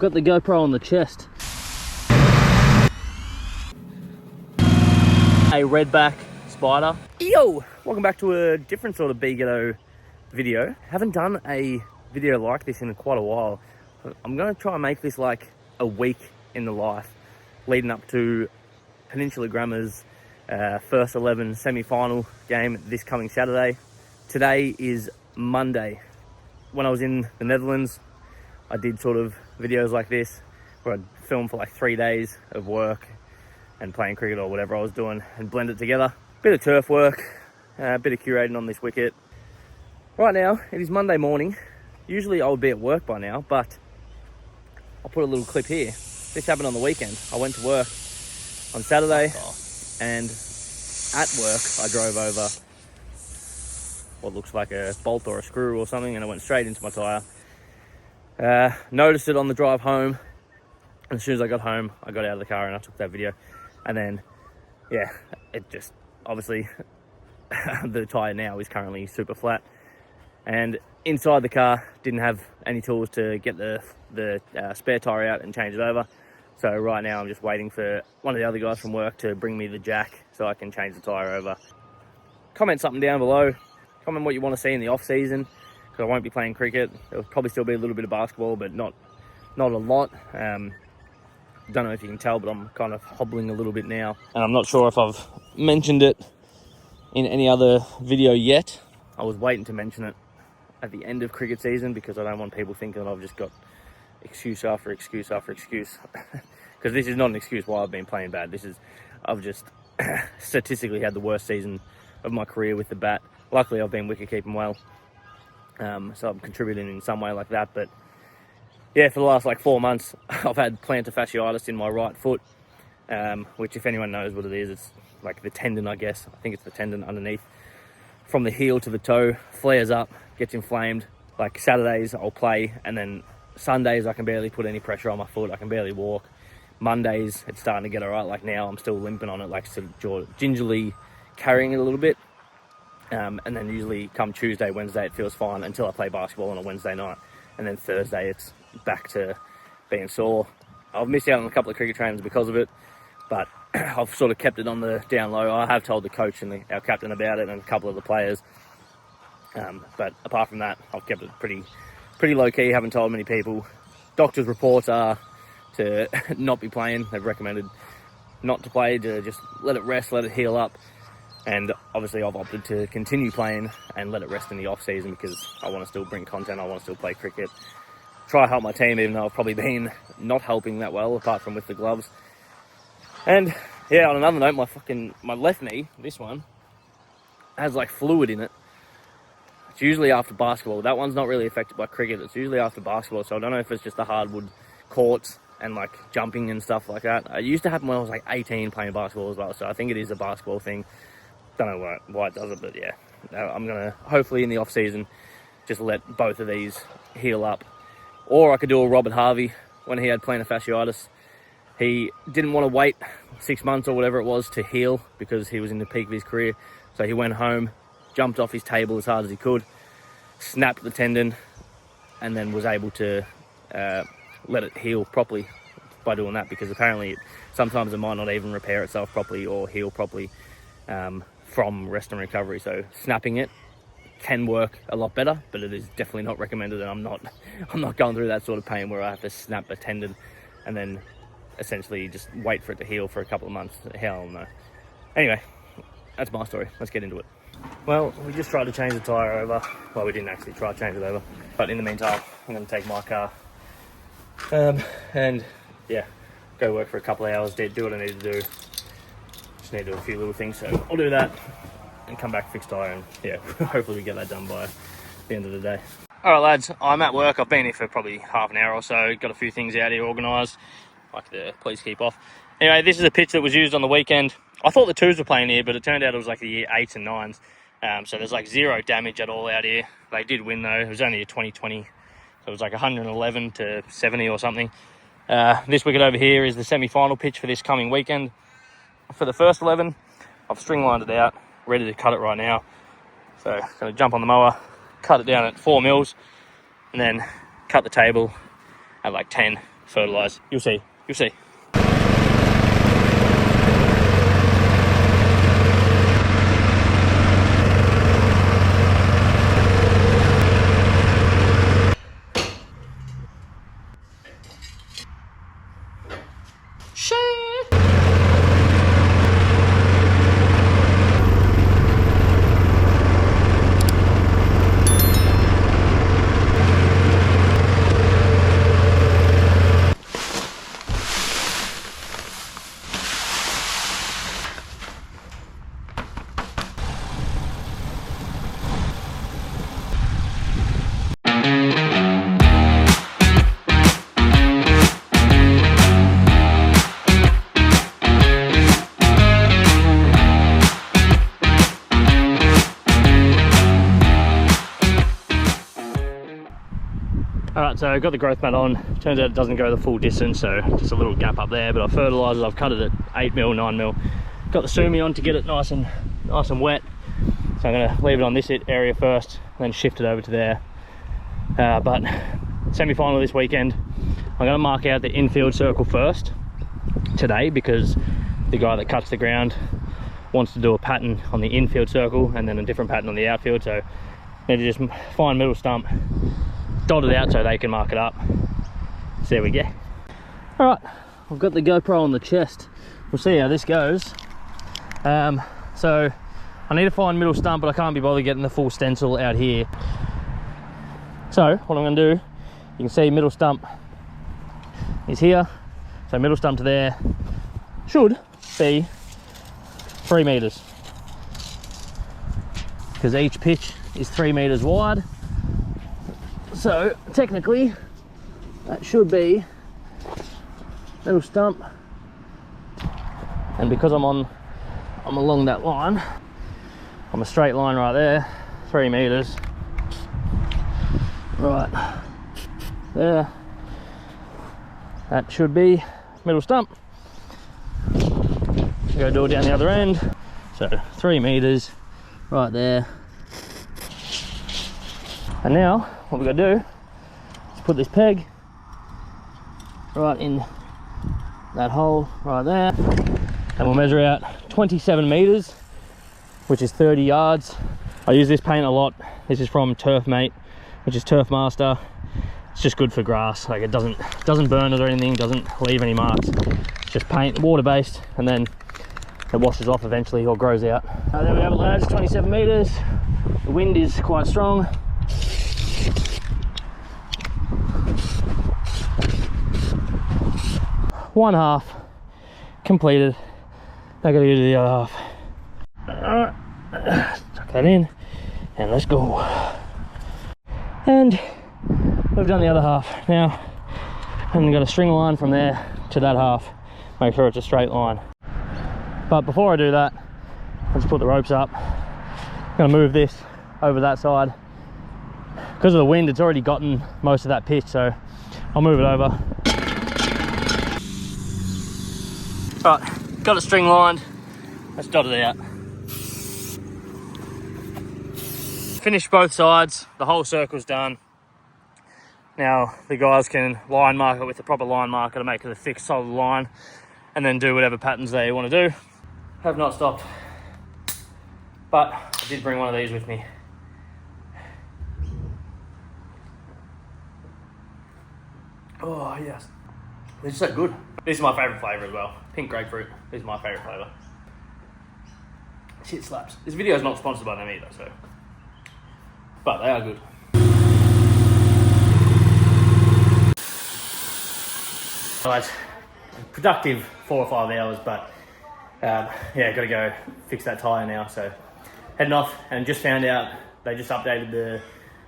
Got the GoPro on the chest. A redback spider. Yo! Welcome back to a different sort of Be-Ghetto video. Haven't done a video like this in quite a while. I'm going to try and make this like a week in the life leading up to Peninsula Grammar's first 11 semi-final game this coming Saturday. Today is Monday. When I was in the Netherlands, I did sort of videos like this where I'd film for like 3 days of work and playing cricket or whatever I was doing and blend it together. Bit of turf work, a bit of curating on this wicket. Right now, it is Monday morning. Usually I would be at work by now, but I'll put a little clip here. This happened on the weekend. I went to work on Saturday and at work I drove over what looks like a bolt or a screw or something and it went straight into my tyre. Noticed it on the drive home, and as soon as I got home I got out of the car and I took that video. And then, yeah, it just, obviously, the tyre now is currently super flat. And inside the car, didn't have any tools to get the spare tyre out and change it over. So right now I'm just waiting for one of the other guys from work to bring me the jack so I can change the tyre over. Comment something down below. Comment what you want to see in the off season, because I won't be playing cricket. There'll probably still be a little bit of basketball, but not a lot. Don't know if you can tell, but I'm kind of hobbling a little bit now. And I'm not sure if I've mentioned it in any other video yet. I was waiting to mention it at the end of cricket season because I don't want people thinking that I've just got excuse after excuse after excuse. Because this is not an excuse why I've been playing bad. I've just statistically had the worst season of my career with the bat. Luckily, I've been wicket keeping well. So I'm contributing in some way like that, but yeah, for the last like 4 months, I've had plantar fasciitis in my right foot, which if anyone knows what it is, it's like the tendon, I guess. I think it's the tendon underneath. From the heel to the toe, flares up, gets inflamed. Like Saturdays, I'll play, and then Sundays, I can barely put any pressure on my foot. I can barely walk. Mondays, it's starting to get all right. Like now, I'm still limping on it, like sort of gingerly carrying it a little bit. And then usually come Tuesday, Wednesday, it feels fine until I play basketball on a Wednesday night. And then Thursday, it's back to being sore. I've missed out on a couple of cricket trainings because of it, but I've sort of kept it on the down low. I have told the coach and our captain about it and a couple of the players. But apart from that, I've kept it pretty low key. Haven't told many people. Doctors' reports are to not be playing. They've recommended not to play, to just let it rest, let it heal up. And obviously I've opted to continue playing and let it rest in the off season because I want to still bring content. I want to still play cricket. Try to help my team, even though I've probably been not helping that well, apart from with the gloves. And yeah, on another note, my left knee, this one, has like fluid in it. It's usually after basketball. That one's not really affected by cricket. It's usually after basketball. So I don't know if it's just the hardwood courts and like jumping and stuff like that. It used to happen when I was like 18 playing basketball as well. So I think it is a basketball thing. Don't know why it does it, but yeah. I'm going to, hopefully in the off season, just let both of these heal up. Or I could do a Robert Harvey when he had plantar fasciitis. He didn't want to wait 6 months or whatever it was to heal because he was in the peak of his career. So he went home, jumped off his table as hard as he could, snapped the tendon, and then was able to let it heal properly by doing that, because apparently sometimes it might not even repair itself properly or heal properly from rest and recovery. So snapping it can work a lot better, but it is definitely not recommended, and I'm not going through that sort of pain where I have to snap a tendon and then essentially just wait for it to heal for a couple of months. Hell no. Anyway, that's my story. Let's get into it. Well, we just tried to change the tyre over. Well, we didn't actually try to change it over, but in the meantime, I'm going to take my car and yeah, go work for a couple of hours, do what I need to do. Just need to do a few little things, so I'll do that and come back, fix tyre, and yeah, hopefully we get that done by the end of the day. All right, lads, I'm at work. I've been here for probably half an hour or so. Got a few things out here organised, like the please keep off. Anyway, this is a pitch that was used on the weekend. I thought the 2s were playing here, but it turned out it was like the year 8s and 9s. So there's like zero damage at all out here. They did win though. It was only a 20-20, so it was like 111 to 70 or something. This wicket over here is the semi-final pitch for this coming weekend. For the first 11, I've string lined it out, ready to cut it right now. So I'm going to jump on the mower, cut it down at 4 mils, and then cut the table at like 10, fertilise. You'll see. You'll see. Alright, so I've got the growth mat on. Turns out it doesn't go the full distance, so just a little gap up there, but I've fertilised it. I've cut it at 8mm, 9mm. Got the sumi on to get it nice and wet. So I'm going to leave it on this area first, then shift it over to there. But semi-final this weekend, I'm going to mark out the infield circle first today, because the guy that cuts the ground wants to do a pattern on the infield circle and then a different pattern on the outfield. So I need to just find middle stump, dot it out so they can mark it up. So there we go. All right, I've got the GoPro on the chest. We'll see how this goes. So I need to find middle stump, but I can't be bothered getting the full stencil out here. So what I'm going to do, you can see middle stump is here. So middle stump to there should be 3 meters, because each pitch is 3 meters wide. So technically that should be middle stump, and because I'm along that line, I'm a straight line right there, 3 meters right there. That should be middle stump. Go do it down the other end. So 3 meters right there. And now what we've got to do is put this peg right in that hole right there, and we'll measure out 27 meters, which is 30 yards. I use this paint a lot. This is from TURFMATE, which is Turf Master. It's just good for grass. Like, it doesn't burn it or anything, doesn't leave any marks. It's just paint, water based, and then it washes off eventually or grows out. There we have it, lads, 27 meters. The wind is quite strong. One half completed. I gotta go to the other half. Tuck that in and let's go. And we've done the other half. Now I'm gonna string a line from there to that half, make sure it's a straight line. But before I do that, let's put the ropes up. I'm gonna move this over that side. Because of the wind, it's already gotten most of that pitch, so I'll move it over. Right, got it string lined. Let's dot it out. Finished both sides, the whole circle's done. Now the guys can line mark it with the proper line marker to make it a thick, solid line, and then do whatever patterns they want to do. Have not stopped, but I did bring one of these with me. Oh yes, they're so good. This is my favourite flavour as well. Pink grapefruit. This is my favourite flavour. Shit slaps. This video is not sponsored by them either, so. But they are good. Alright, productive 4 or 5 hours, but yeah, gotta go fix that tyre now. So heading off, and just found out they just updated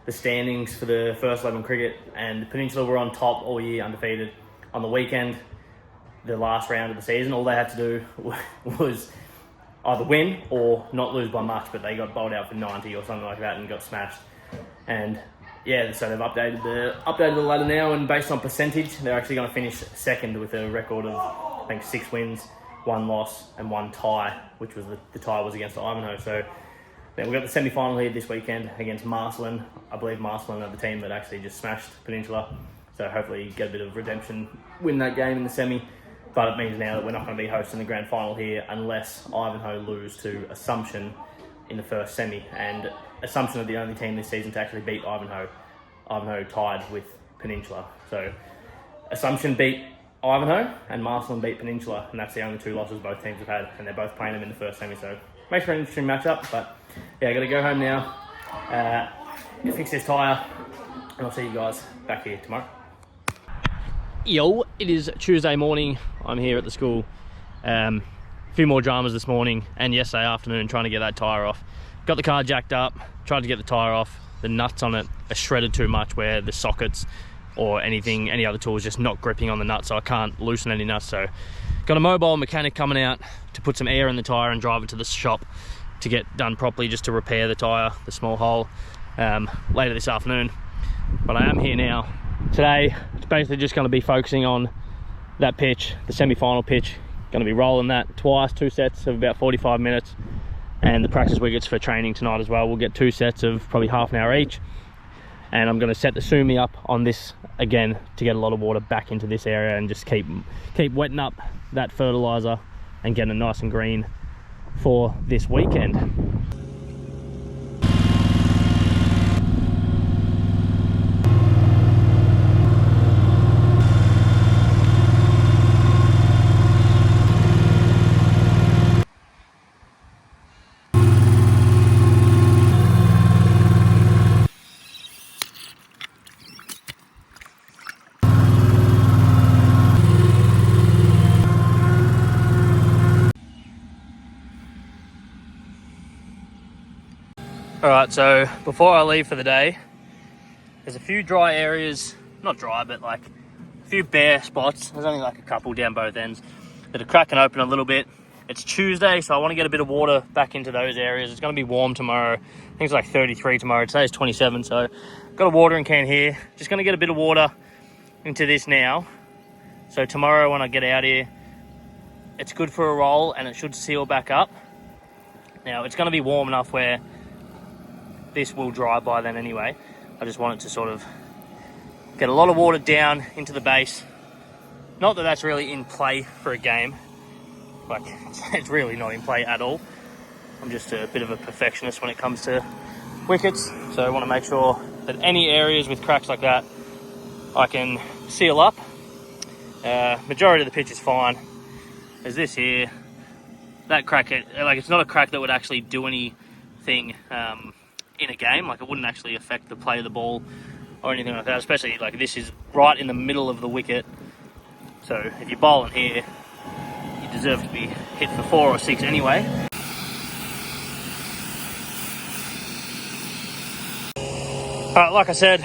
the standings for the first 11 cricket, and Peninsula were on top all year, undefeated. On the weekend, the last round of the season, all they had to do was either win or not lose by much, but they got bowled out for 90 or something like that and got smashed. And yeah, so they've updated the ladder now, and based on percentage, they're actually going to finish second with a record of, I think, 6 wins, 1 loss and 1 tie, which was the tie was against Ivanhoe. So then we've got the semi-final here this weekend against Marcelin. I believe Marcelin are the team that actually just smashed Peninsula. So hopefully get a bit of redemption win that game in the semi. But it means now that we're not going to be hosting the grand final here unless Ivanhoe lose to Assumption in the first semi. And Assumption are the only team this season to actually beat Ivanhoe. Ivanhoe tied with Peninsula. So Assumption beat Ivanhoe and Marsland beat Peninsula, and that's the only 2 losses both teams have had, and they're both playing them in the first semi. So makes for an interesting matchup. But yeah, I got to go home now, fix this tyre, and I'll see you guys back here tomorrow. Yo, it is Tuesday morning. I'm here at the school. A few more dramas this morning and yesterday afternoon trying to get that tyre off. Got the car jacked up, tried to get the tyre off. The nuts on it are shredded too much where the sockets or any other tool is just not gripping on the nuts, so I can't loosen any nuts. So got a mobile mechanic coming out to put some air in the tyre and drive it to the shop to get done properly, just to repair the tyre, the small hole, later this afternoon. But I am here now. Today, it's basically just going to be focusing on that pitch, the semi-final pitch. Going to be rolling that twice, 2 sets of about 45 minutes. And the practice wickets for training tonight as well. We'll get 2 sets of probably half an hour each. And I'm going to set the Sumi up on this again to get a lot of water back into this area and just keep wetting up that fertilizer and getting it nice and green for this weekend. Alright, so before I leave for the day, there's a few dry areas, not dry, but like a few bare spots. There's only like a couple down both ends that are cracking open a little bit. It's Tuesday, so I want to get a bit of water back into those areas. It's going to be warm tomorrow. I think it's like 33 tomorrow. Today's 27, so got a watering can here. Just going to get a bit of water into this now. So tomorrow when I get out here, it's good for a roll and it should seal back up. Now, it's going to be warm enough where this will dry by then anyway. I just want it to sort of get a lot of water down into the base. Not that that's really in play for a game. Like, it's really not in play at all. I'm just a bit of a perfectionist when it comes to wickets. So I want to make sure that any areas with cracks like that, I can seal up. Majority of the pitch is fine. There's this here. That crack, like, it's not a crack that would actually do anything in a game. Like, it wouldn't actually affect the play of the ball or anything like that, especially like this is right in the middle of the wicket. So if you're bowling here, you deserve to be hit for 4 or 6 anyway. Alright, like I said,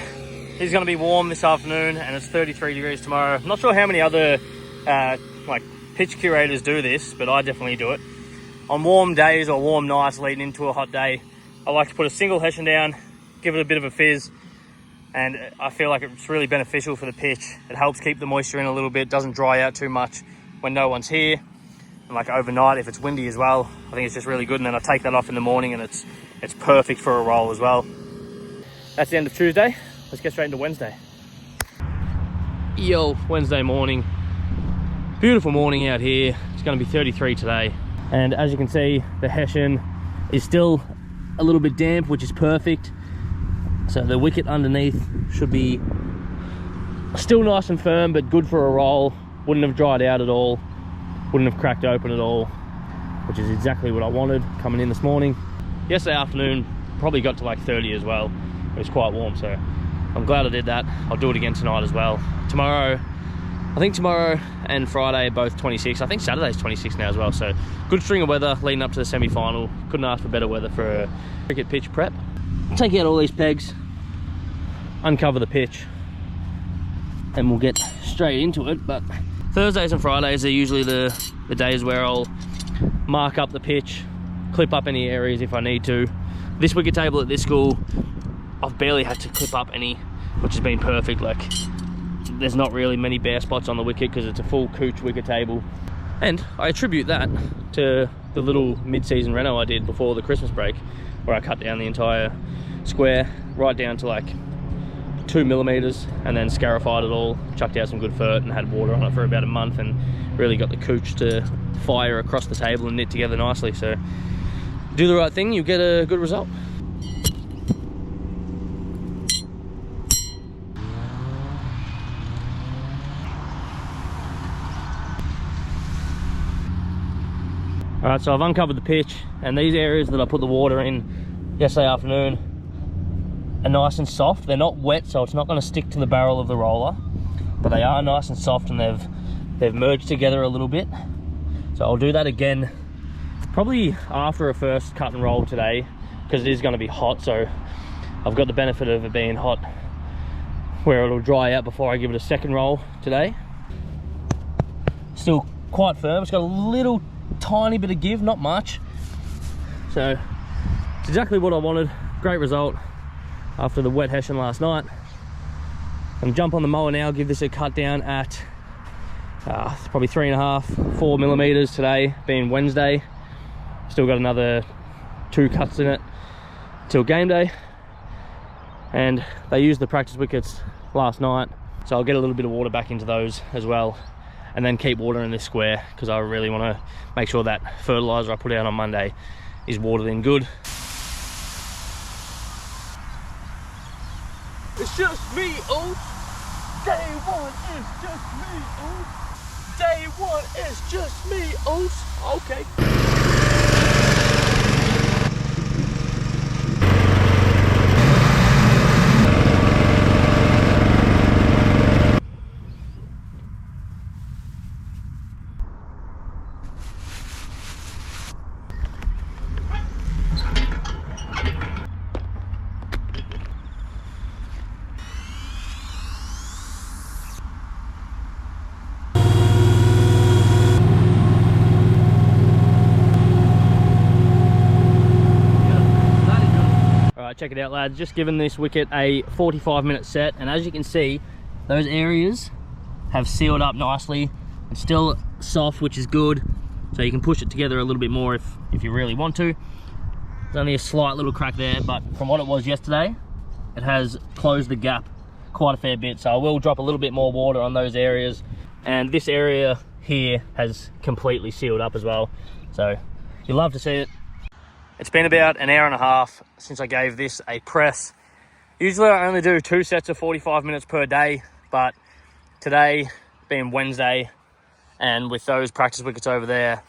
it's going to be warm this afternoon and it's 33 degrees tomorrow. I'm not sure how many other like pitch curators do this, but I definitely do it. On warm days or warm nights leading into a hot day, I like to put a single hessian down, give it a bit of a fizz, and I feel like it's really beneficial for the pitch. It helps keep the moisture in a little bit, doesn't dry out too much when no one's here. And like overnight, if it's windy as well, I think it's just really good. And then I take that off in the morning and it's perfect for a roll as well. That's the end of Tuesday. Let's get straight into Wednesday. Yo, Wednesday morning. Beautiful morning out here. It's going to be 33 today. And as you can see, the hessian is still a little bit damp, which is perfect. So the wicket underneath should be still nice and firm, but good for a roll. Wouldn't have dried out at all, wouldn't have cracked open at all, which is exactly what I wanted coming in this morning. Yesterday afternoon probably got to like 30 as well. It was quite warm, so I'm glad I did that. I'll do it again tonight as well. I think tomorrow and Friday are both 26. I think Saturday's 26 now as well. So good string of weather leading up to the semi-final. Couldn't ask for better weather for a cricket pitch prep. Take out all these pegs, uncover the pitch, and we'll get straight into it. But Thursdays and Fridays are usually the days where I'll mark up the pitch, clip up any areas if I need to. This wicket table at this school, I've barely had to clip up any, which has been perfect. Like, there's not really many bare spots on the wicket because it's a full couch wicket table. And I attribute that to the little mid-season reno I did before the Christmas break, where I cut down the entire square right down to like 2 millimeters, and then scarified it all, chucked out some good fert and had water on it for about a month, and really got the cooch to fire across the table and knit together nicely. So do the right thing, you'll get a good result. All right, so I've uncovered the pitch, and these areas that I put the water in yesterday afternoon are nice and soft. They're not wet, so it's not going to stick to the barrel of the roller, but they are nice and soft, and they've merged together a little bit. So I'll do that again probably after a first cut and roll today, because it is going to be hot. So I've got the benefit of it being hot where it'll dry out before I give it a second roll today. Still quite firm. It's got a little tiny bit of give, not much. So it's exactly what I wanted. Great result after the wet hessian last night. I'm jump on the mower now, give this a cut down at probably 3.5, 4 millimeters today, being Wednesday. Still got another 2 cuts in it till game day. And they used the practice wickets last night, so I'll get a little bit of water back into those as well, and then keep watering this square, because I really want to make sure that fertilizer I put out on Monday is watered in good. It's just me, Oats. Day one is just me, Oats. Day one is just me, Oats. Okay. Check it out, lads. Just given this wicket a 45-minute set, and as you can see, those areas have sealed up nicely. It's still soft, which is good, so you can push it together a little bit more if you really want to. There's only a slight little crack there, but from what it was yesterday, it has closed the gap quite a fair bit. So I will drop a little bit more water on those areas, and this area here has completely sealed up as well. So you'll love to see it. It's been about an hour and a half since I gave this a press. Usually I only do 2 sets of 45 minutes per day, but today being Wednesday, and with those practice wickets over there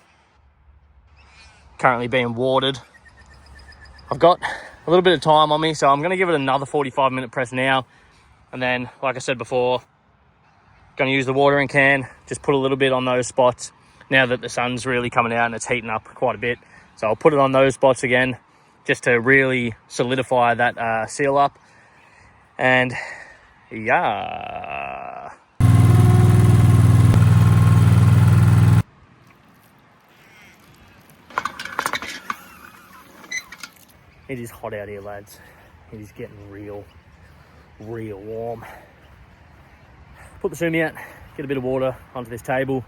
currently being watered, I've got a little bit of time on me, so I'm going to give it another 45-minute press now. And then, like I said before, going to use the watering can, just put a little bit on those spots now that the sun's really coming out and it's heating up quite a bit. So I'll put it on those spots again, just to really solidify that seal up. And yeah. It is hot out here, lads. It is getting real warm. Put the sumi out, get a bit of water onto this table,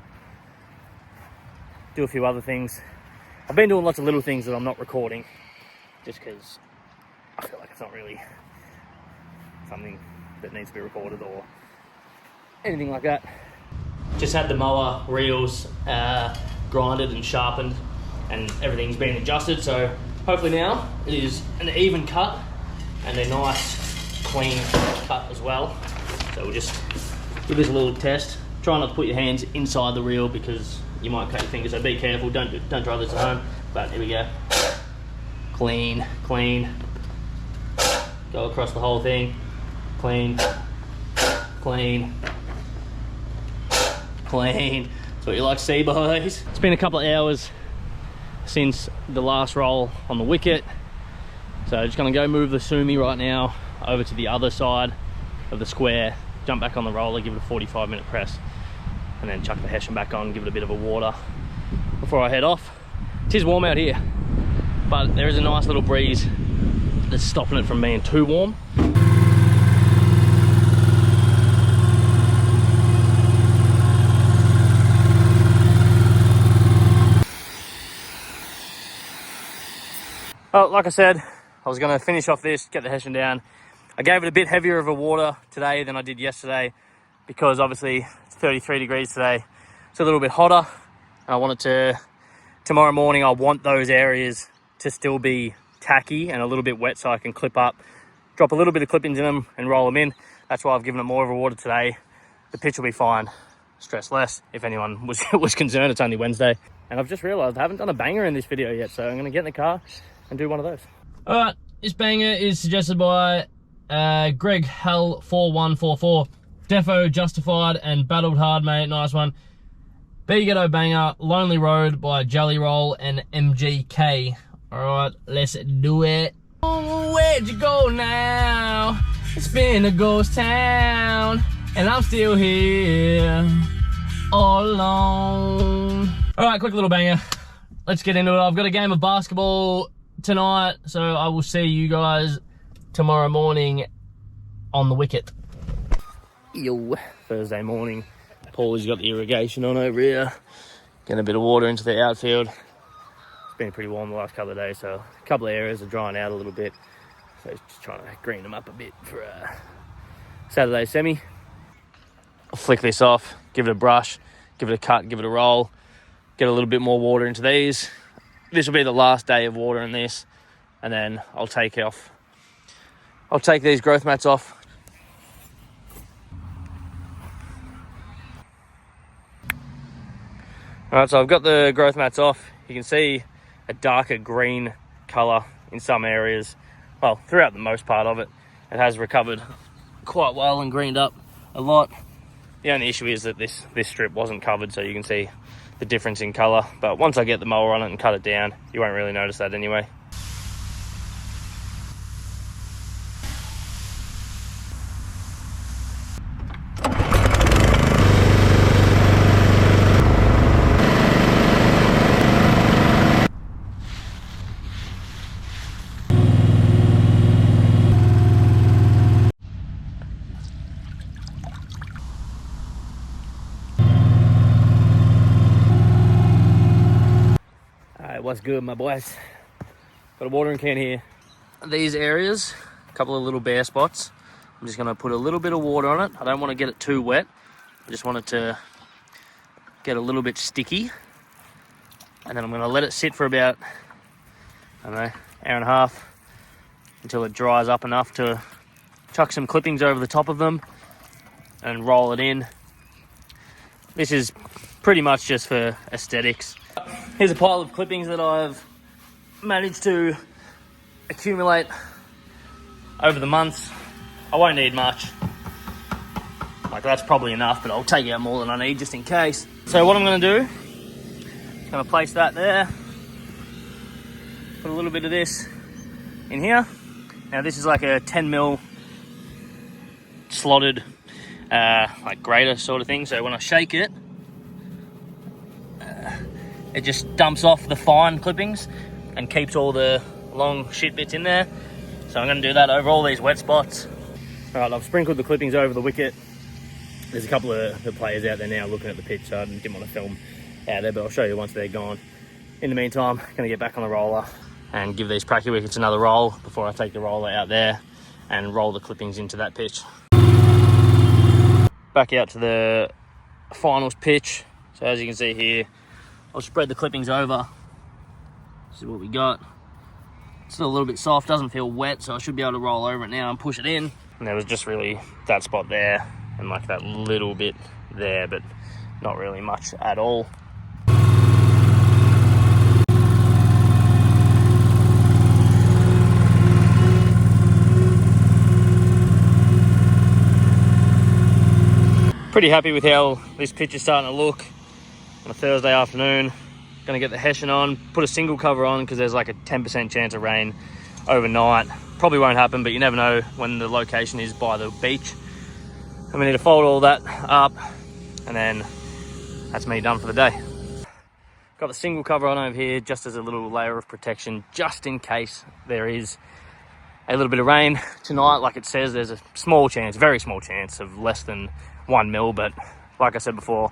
do a few other things. I've been doing lots of little things that I'm not recording, just because I feel like it's not really something that needs to be recorded or anything like that. Just had the mower reels grinded and sharpened, and everything's been adjusted, so hopefully now it is an even cut and a nice clean cut as well. So we'll just give this a little test. Try not to put your hands inside the reel because you might cut your fingers, so be careful. Don't try this at home. But here we go. Clean. Go across the whole thing. Clean. That's what you like to see, boys. It's been a couple of hours since the last roll on the wicket, so just gonna go move the sumi right now over to the other side of the square, jump back on the roller, give it a 45-minute press, and then chuck the hessian back on, give it a bit of a water before I head off. It is warm out here, but there is a nice little breeze that's stopping it from being too warm. Well, like I said, I was going to finish off this, get the hessian down, I gave it a bit heavier of a water today than I did yesterday because obviously it's 33 degrees today. It's a little bit hotter. And I wanted to, tomorrow morning, I want those areas to still be tacky and a little bit wet so I can clip up, drop a little bit of clippings in them and roll them in. That's why I've given it more of a water today. The pitch will be fine. Stress less. If anyone was concerned, it's only Wednesday. And I've just realized I haven't done a banger in this video yet, so I'm going to get in the car and do one of those. All right, this banger is suggested by Greg Hell 4144. Defo Justified and Battled Hard, mate. Nice one. Be Ghetto banger, Lonely Road by Jelly Roll and MGK. All right, let's do it. Oh, where'd you go now? It's been a ghost town, and I'm still here, all alone. All right, quick little banger. Let's get into it. I've got a game of basketball tonight, so I will see you guys tomorrow morning on the wicket. Yo, Thursday morning. Paulie's got the irrigation on over here. Getting a bit of water into the outfield. It's been pretty warm the last couple of days, so a couple of areas are drying out a little bit. So just trying to green them up a bit for Saturday semi. I'll flick this off, give it a brush, give it a cut, give it a roll, get a little bit more water into these. This will be the last day of water in this, and then I'll take these growth mats off. All right, so I've got the growth mats off. You can see a darker green colour in some areas. Well, throughout the most part of it. It has recovered quite well and greened up a lot. The only issue is that this strip wasn't covered, so you can see the difference in colour. But once I get the mower on it and cut it down, you won't really notice that anyway. What's good, my boys? Got a watering can here. These areas, a couple of little bare spots. I'm just gonna put a little bit of water on it. I don't want to get it too wet. I just want it to get a little bit sticky. And then I'm gonna let it sit for about, I don't know, hour and a half until it dries up enough to chuck some clippings over the top of them and roll it in. This is pretty much just for aesthetics. Here's a pile of clippings that I've managed to accumulate over the months. I won't need much. Like, that's probably enough, but I'll take out more than I need just in case. So what I'm going to do, I'm going to place that there. Put a little bit of this in here. Now this is like a 10mm slotted like grater sort of thing. So when I shake it, it just dumps off the fine clippings and keeps all the long shit bits in there. So I'm going to do that over all these wet spots. All right, I've sprinkled the clippings over the wicket. There's a couple of the players out there now looking at the pitch, so I didn't want to film out there, but I'll show you once they're gone. In the meantime, I'm going to get back on the roller and give these pracky wickets another roll before I take the roller out there and roll the clippings into that pitch. Back out to the finals pitch. So as you can see here, I'll spread the clippings over. This is what we got. It's still a little bit soft, doesn't feel wet, so I should be able to roll over it now and push it in. And there was just really that spot there and like that little bit there, but not really much at all. Pretty happy with how this pitch is starting to look on a Thursday afternoon. Gonna get the hessian on, put a single cover on because there's like a 10% chance of rain overnight. Probably won't happen, but you never know when the location is by the beach. And we need to fold all that up, and then that's me done for the day. Got the single cover on over here just as a little layer of protection, just in case there is a little bit of rain tonight. Like it says, there's a small chance, very small chance of less than 1 mil, but like I said before,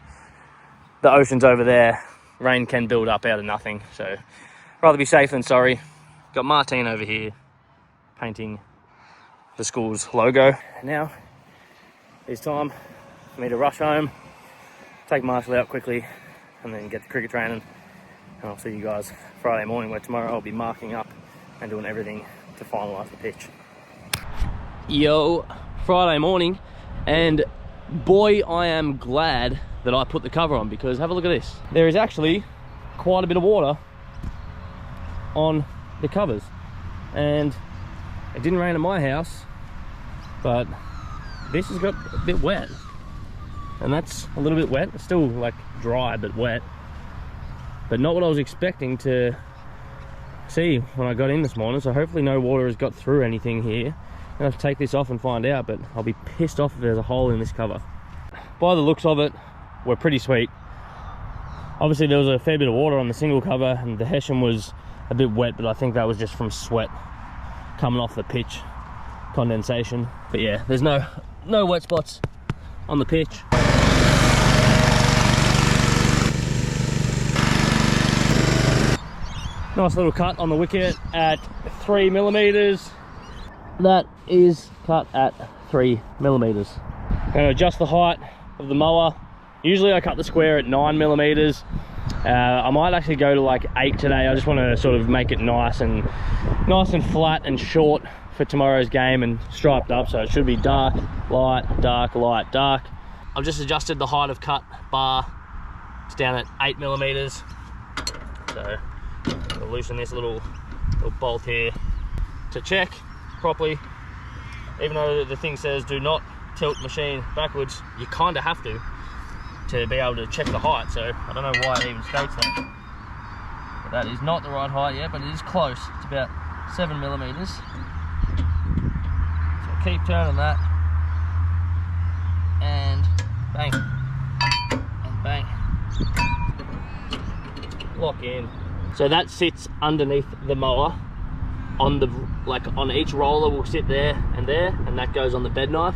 the ocean's over there. Rain can build up out of nothing, so rather be safe than sorry. Got Martine over here painting the school's logo. Now it's time for me to rush home, take Marshall out quickly, and then get to cricket training. And I'll see you guys Friday morning, where tomorrow I'll be marking up and doing everything to finalise the pitch. Yo, Friday morning, and boy, I am glad that I put the cover on, because have a look at this. There is actually quite a bit of water on the covers, and it didn't rain at my house, but this has got a bit wet, and that's a little bit wet. It's still like dry but wet, but not what I was expecting to see when I got in this morning. So hopefully no water has got through anything here. I'm gonna have to take this off and find out, but I'll be pissed off if there's a hole in this cover. By the looks of it, we're pretty sweet. Obviously there was a fair bit of water on the single cover, and the Hessian was a bit wet, but I think that was just from sweat coming off the pitch, condensation. But yeah, there's no wet spots on the pitch. Nice little cut on the wicket at 3mm. That is cut at 3mm. I'm going to adjust the height of the mower. Usually I cut the square at 9mm. I might actually go to like 8 today. I just want to sort of make it nice and flat and short for tomorrow's game, and striped up, so it should be dark, light, dark, light, dark. I've just adjusted the height of cut bar. It's down at 8mm. So I'll loosen this little bolt here to check properly. Even though the thing says do not tilt machine backwards, you kind of have to be able to check the height. So I don't know why it even states that. But that is not the right height yet, but it is close. It's about 7mm. So keep turning that, and bang, and bang, lock in. So that sits underneath the mower. On each roller will sit there, and that goes on the bed knife.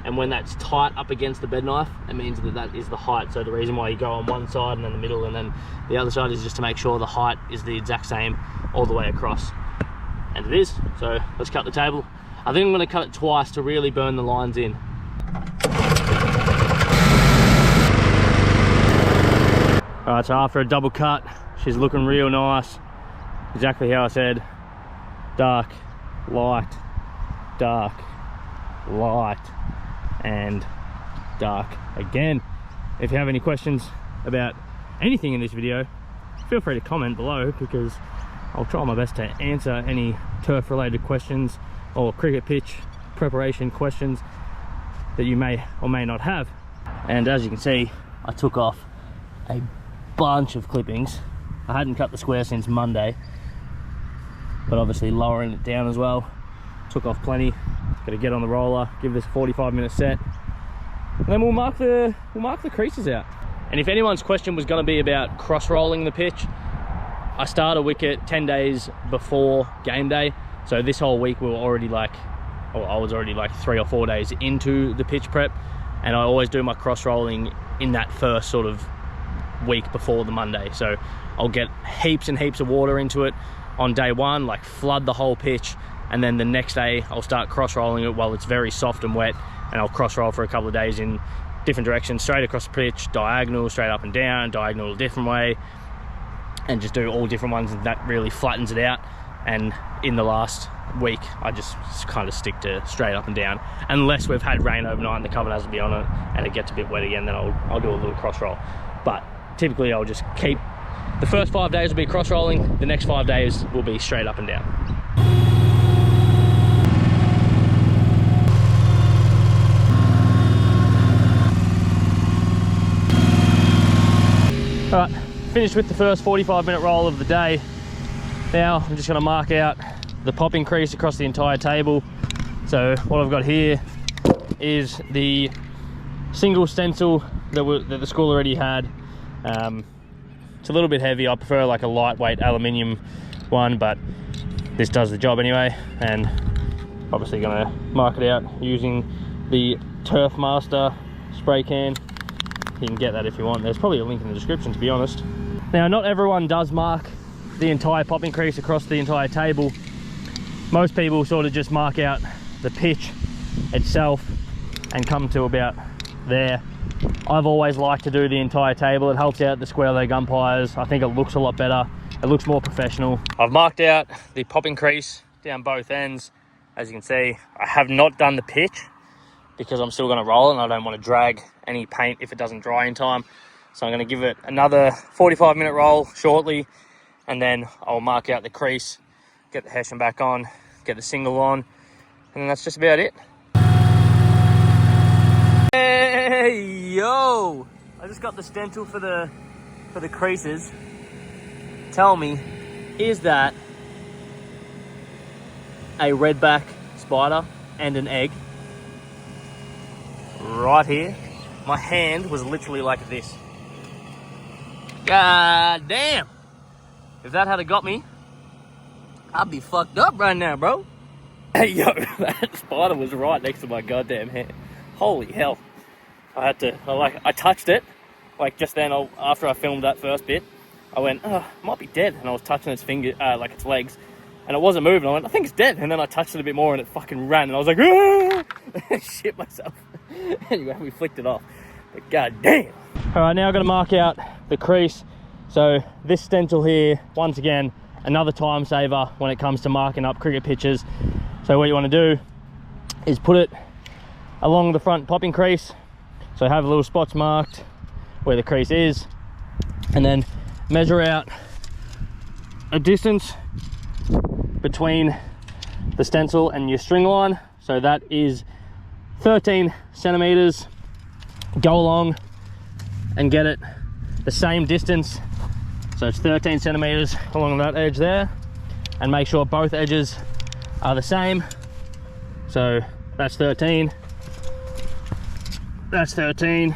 And when that's tight up against the bed knife, it means that is the height. So the reason why you go on one side and then the middle and then the other side is just to make sure the height is the exact same all the way across. And it is. So let's cut the table. I think I'm going to cut it twice to really burn the lines in. Alright, so after a double cut, she's looking real nice. Exactly how I said. Dark, light, dark, light, and dark again. If you have any questions about anything in this video, feel free to comment below, because I'll try my best to answer any turf related questions or cricket pitch preparation questions that you may or may not have. And as you can see, I took off a bunch of clippings. I hadn't cut the square since Monday, but obviously lowering it down as well, took off plenty. Got to get on the roller, give this a 45-minute set, and then we'll mark the creases out. And if anyone's question was going to be about cross rolling the pitch, I start a wicket 10 days before game day, so this whole week we were already I was already like 3 or 4 days into the pitch prep, and I always do my cross rolling in that first sort of week before the Monday. So I'll get heaps and heaps of water into it on day one, like flood the whole pitch, and then the next day I'll start cross rolling it while it's very soft and wet, and I'll cross roll for a couple of days in different directions, straight across the pitch, diagonal, straight up and down, diagonal a different way, and just do all different ones, and that really flattens it out. And in the last week I just kind of stick to straight up and down, unless we've had rain overnight and the cover has to be on it and it gets a bit wet again, then I'll do a little cross roll. But typically I'll just keep, the first 5 days will be cross rolling, the next 5 days will be straight up and down. Alright, finished with the first 45-minute roll of the day. Now I'm just going to mark out the popping crease across the entire table. So what I've got here is the single stencil that the school already had. It's a little bit heavy. I prefer like a lightweight aluminium one, but this does the job anyway. And obviously going to mark it out using the TURFMATE spray can. You can get that if you want. There's probably a link in the description, to be honest. Now, not everyone does mark the entire popping crease across the entire table. Most people sort of just mark out the pitch itself and come to about there. I've always liked to do the entire table. It helps out the square leg umpires. I think it looks a lot better. It looks more professional. I've marked out the popping crease down both ends. As you can see, I have not done the pitch because I'm still going to roll it and I don't want to drag any paint if it doesn't dry in time. So I'm going to give it another 45-minute roll shortly, and then I'll mark out the crease, get the hessian back on, get the single on, and then that's just about it. Hey, yo! I just got the stencil for the creases. Tell me, is that a redback spider and an egg? Right here. My hand was literally like this. God damn! If that had got me, I'd be fucked up right now, bro. Hey, yo, that spider was right next to my goddamn hand. Holy hell. I touched it, like just then after I filmed that first bit. I went, oh, it might be dead. And I was touching its finger, like its legs, and it wasn't moving. I went, I think it's dead. And then I touched it a bit more and it fucking ran. And I was like, ah! Shit myself. Anyway, we flicked it off. But god damn. All right, now I've got to mark out the crease. So this stencil here, once again, another time saver when it comes to marking up cricket pitches. So what you want to do is put it along the front popping crease. So have little spots marked where the crease is, and then measure out a distance between the stencil and your string line. So that is 13 centimeters. Go along and get it the same distance. So it's 13 centimeters along that edge there, and make sure both edges are the same. So that's 13. That's 13.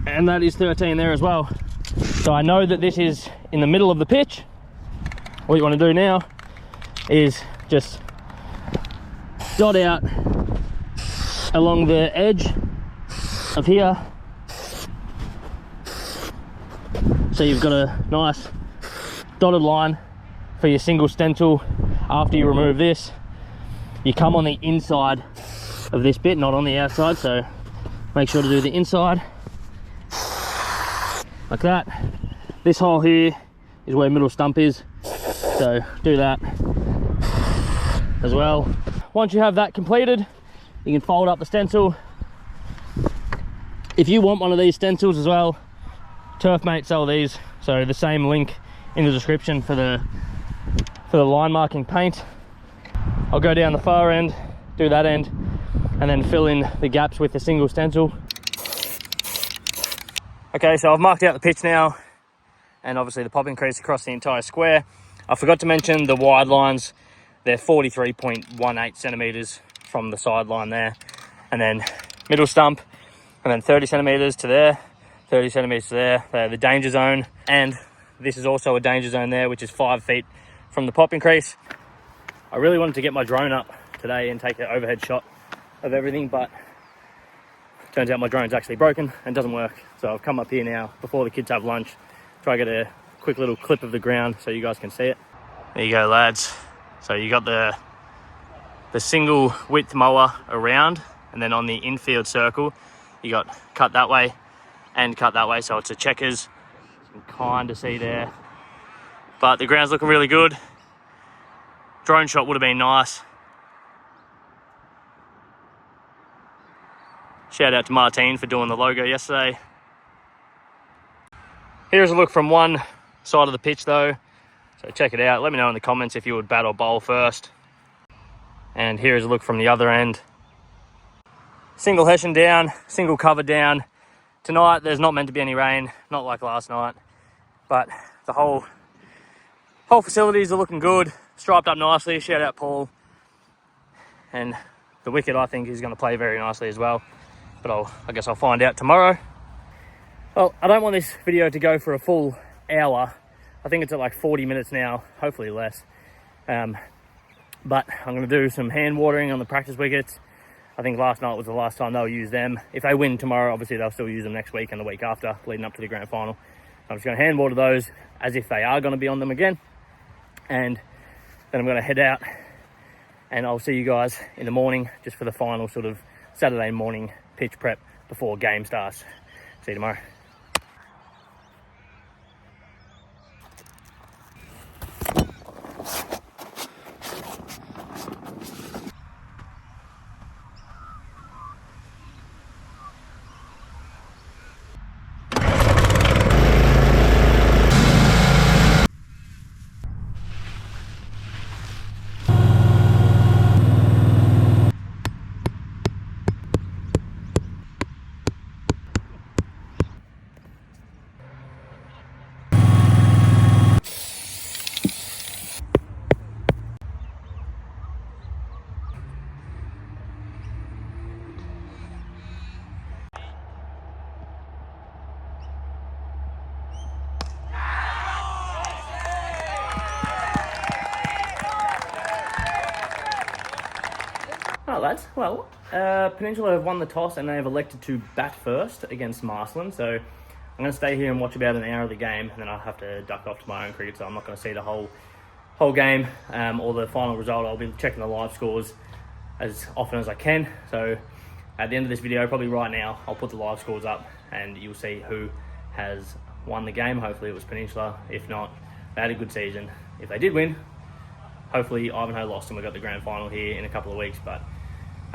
And that is 13 there as well. So I know that this is in the middle of the pitch. What you want to do now is just dot out along the edge of here. So you've got a nice dotted line for your single stencil. After you remove this, you come on the inside of this bit, not on the outside, so make sure to do the inside like that. This hole here is where middle stump is, so do that as well. Once you have that completed, you can fold up the stencil. If you want one of these stencils as well, TURFMATE sell these, so the same link in the description for the line marking paint. I'll go down the far end, do that end, and then fill in the gaps with a single stencil. Okay, so I've marked out the pitch now, and obviously the popping crease across the entire square. I forgot to mention the wide lines. They're 43.18 centimeters from the sideline there, and then middle stump, and then 30 centimeters to there, 30 centimeters to there. They're the danger zone, and this is also a danger zone there, which is 5 feet from the popping crease. I really wanted to get my drone up today and take an overhead shot of everything, but turns out my drone's actually broken and doesn't work. So I've come up here now before the kids have lunch, try to get a quick little clip of the ground so you guys can see it. There you go, lads. So you got the single width mower around, and then on the infield circle you got cut that way and cut that way, so it's a checkers. You can kind of see there, but the ground's looking really good. Drone shot would have been nice. Shout out to Martine for doing the logo yesterday. Here's a look from one side of the pitch though, so check it out. Let me know in the comments if you would bat or bowl first. And here's a look from the other end. Single hessian down, single cover down. Tonight there's not meant to be any rain, not like last night, but the whole facilities are looking good, striped up nicely. Shout out Paul. And the wicket, I think, is going to play very nicely as well, but I guess I'll find out tomorrow. Well, I don't want this video to go for a full hour. I think it's at like 40 minutes now, hopefully less. But I'm going to do some hand watering on the practice wickets. I think last night was the last time they'll use them. If they win tomorrow, obviously they'll still use them next week and the week after, leading up to the grand final. I'm just going to hand water those as if they are going to be on them again. And then I'm going to head out and I'll see you guys in the morning just for the final sort of Saturday morning pitch prep before game starts. See you tomorrow. All right, lads. Well, Peninsula have won the toss and they have elected to bat first against Marsland. So I'm going to stay here and watch about an hour of the game, and then I'll have to duck off to my own cricket. So I'm not going to see the whole game or the final result. I'll be checking the live scores as often as I can. So at the end of this video, probably right now, I'll put the live scores up and you'll see who has won the game. Hopefully it was Peninsula. If not, they had a good season. If they did win, hopefully Ivanhoe lost and we got the grand final here in a couple of weeks. But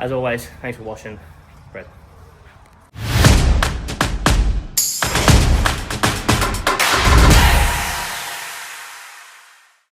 as always, thanks for watching. Brett.